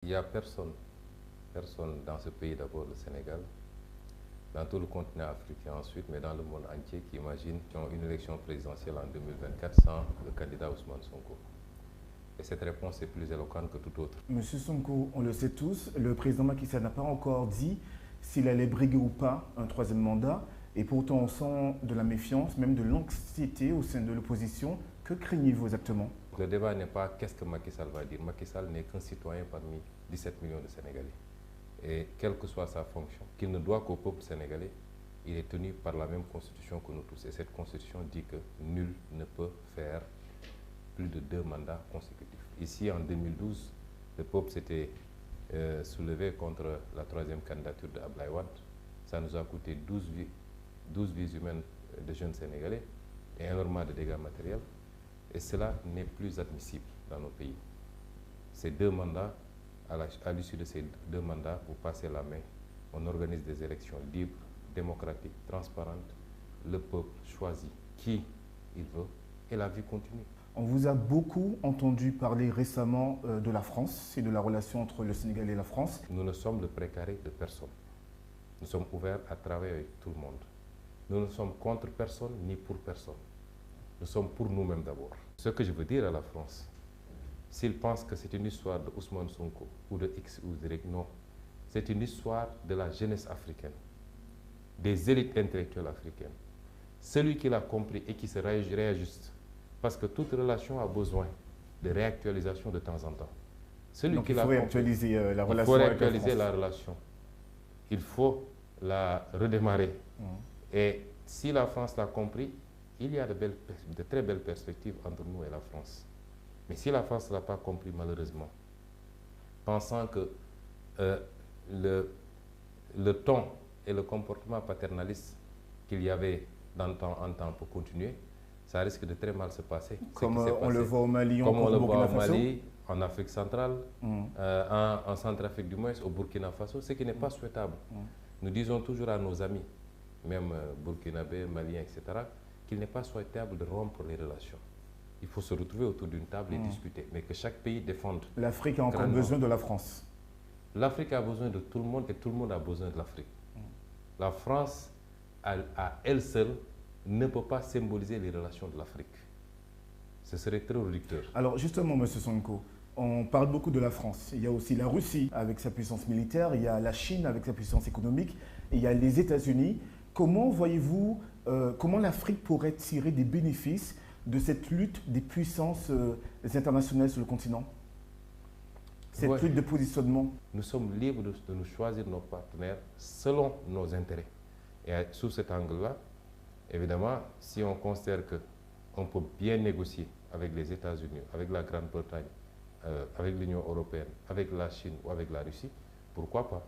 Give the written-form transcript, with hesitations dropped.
Il n'y a personne dans ce pays, d'abord le Sénégal, dans tout le continent africain ensuite, mais dans le monde entier, qui imagine une élection présidentielle en 2024 sans le candidat Ousmane Sonko. Et cette réponse est plus éloquente que toute autre. Monsieur Sonko, on le sait tous, le président Macky Sall n'a pas encore dit s'il allait briguer ou pas un troisième mandat. Et pourtant, on sent de la méfiance, même de l'anxiété au sein de l'opposition. Que craignez-vous exactement? Le débat n'est pas qu'est-ce que Macky Sall va dire. Macky Sall n'est qu'un citoyen parmi 17 millions de Sénégalais. Et quelle que soit sa fonction, qu'il ne doit qu'au peuple sénégalais, il est tenu par la même constitution que nous tous. Et cette constitution dit que nul ne peut faire plus de 2 mandats consécutifs. Ici, en 2012, le peuple s'était soulevé contre la troisième candidature de Abdoulaye Wade. Ça nous a coûté 12 vies humaines de jeunes Sénégalais et énormément de dégâts matériels. Et cela n'est plus admissible dans nos pays. Ces 2 mandats, à l'issue de ces 2 mandats, vous passez la main. On organise des élections libres, démocratiques, transparentes. Le peuple choisit qui il veut et la vie continue. On vous a beaucoup entendu parler récemment de la France et de la relation entre le Sénégal et la France. Nous ne sommes le précaré de personne. Nous sommes ouverts à travailler avec tout le monde. Nous ne sommes contre personne ni pour personne. Nous sommes pour nous-mêmes d'abord. Ce que je veux dire à la France, s'ils pensent que c'est une histoire de Ousmane Sonko ou de X ou Y, non. C'est une histoire de la jeunesse africaine, des élites intellectuelles africaines. Celui qui l'a compris et qui se réajuste, parce que toute relation a besoin de réactualisation de temps en temps. Donc il faut réactualiser la relation. Il faut réactualiser la relation. Il faut la redémarrer. Et si la France l'a compris, il y a de très belles perspectives entre nous et la France. Mais si la France ne l'a pas compris, malheureusement, pensant que le ton et le comportement paternaliste qu'il y avait en temps pour continuer, ça risque de très mal se passer. Comme on le voit au Mali, comme on le voit au Mali, en Afrique centrale, en Centrafrique du moins, au Burkina Faso, ce qui n'est pas souhaitable. Nous disons toujours à nos amis, même burkinabés, maliens, etc., qu'il n'est pas souhaitable de rompre les relations. Il faut se retrouver autour d'une table et discuter, mais que chaque pays défende. L'Afrique a encore besoin de la France. L'Afrique a besoin de tout le monde et tout le monde a besoin de l'Afrique. La France, à elle seule, ne peut pas symboliser les relations de l'Afrique. Ce serait très réducteur. Alors justement, M. Sonko, on parle beaucoup de la France. Il y a aussi la Russie avec sa puissance militaire, il y a la Chine avec sa puissance économique, et il y a les États-Unis. Comment voyez-vous, comment l'Afrique pourrait tirer des bénéfices de cette lutte des puissances internationales sur le continent? Cette lutte de positionnement. Nous sommes libres de nous choisir nos partenaires selon nos intérêts. Et sous cet angle-là, évidemment, si on considère qu'on peut bien négocier avec les États-Unis, avec la Grande-Bretagne, avec l'Union européenne, avec la Chine ou avec la Russie, pourquoi pas?